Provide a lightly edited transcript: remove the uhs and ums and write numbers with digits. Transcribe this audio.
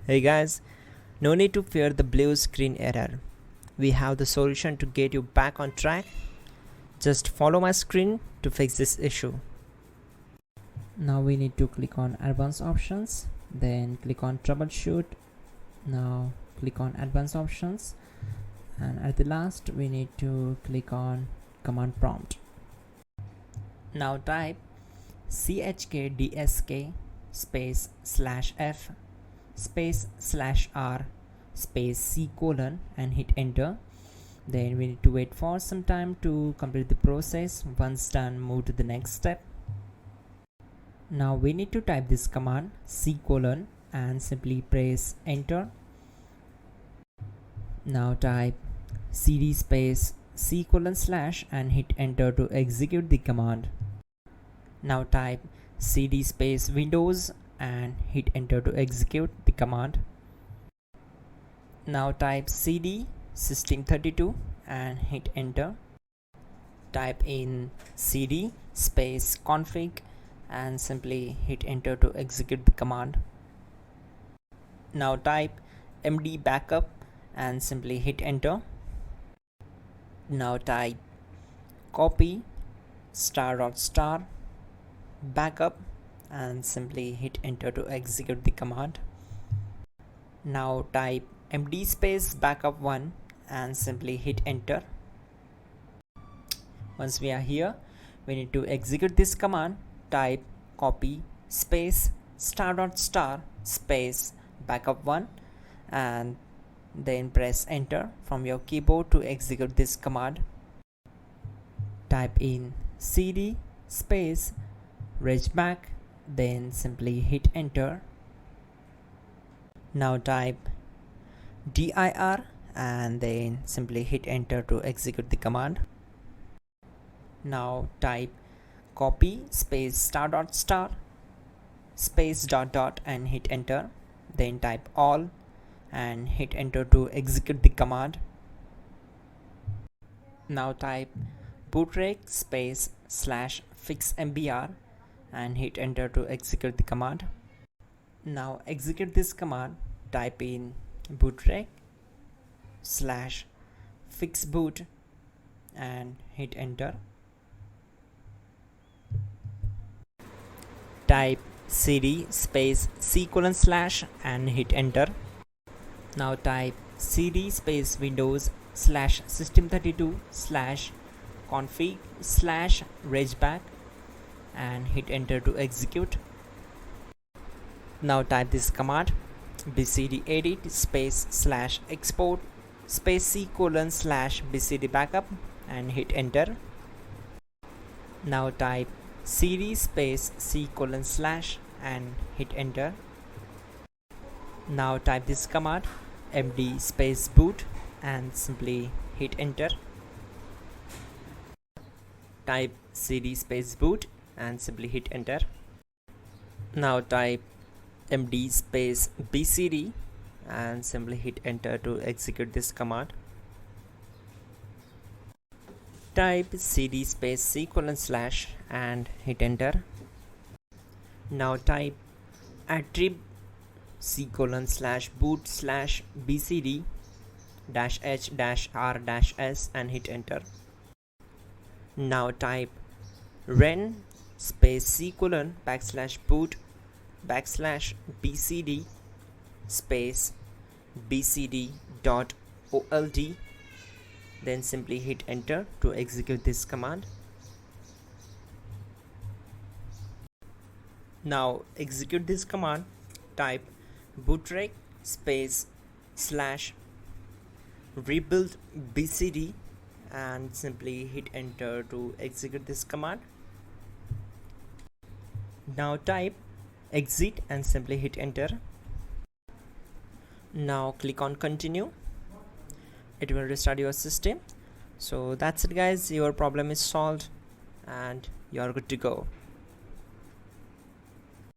Hey guys, no need to fear the blue screen error. We have the solution to get you back on track. Just follow my screen to fix this issue. Now we need to click on advanced options, then click on troubleshoot. Now click on advanced options, and at the last we need to click on command prompt. Now type chkdsk space /f space /r space c : and hit enter. Then we need to wait for some time to complete the process. Once done, move to the next step. Now we need to type this command c : and simply press enter. Now type cd space c : / and hit enter to execute the command. Now type cd space windows and hit enter to execute the command. Now type cd system32 and hit enter. Type in cd space config and simply hit enter to execute the command. Now type md backup and simply hit enter. Now type copy *** backup and simply hit enter to execute the command. Now type md space backup1 and simply hit enter. Once we are here, we need to execute this command. Type copy space ** space backup1 and then press enter from your keyboard to execute this command. Type in cd space regback, then simply hit enter. Now type dir and then simply hit enter to execute the command. Now type copy space ** space ... and hit enter. Then type all and hit enter to execute the command. Now type bootrec space /fixmbr and hit enter to execute the command. Now execute this command. Type in bootrec /fixboot and hit enter. Type cd space c : / and hit enter. Now type cd space windows /system32 /config /regback and hit enter to execute. Now type this command bcdedit space /export space c : /bcd backup and hit enter. Now type cd space c : / and hit enter. Now type this command md space boot and simply hit enter. Type cd space boot and simply hit enter. Now type md space bcd and simply hit enter to execute this command. Type cd space c : / and hit enter. Now type attrib c : / boot / bcd -h -r -s and hit enter. Now type ren space c : /boot /bcd space bcd.old, then simply hit enter to execute this command. Now execute this command. Type bootrec space /rebuildbcd and simply hit enter to execute this command. Now type exit and simply hit enter. Now click on continue. It will restart your system. So that's it guys, your problem is solved and you are good to go.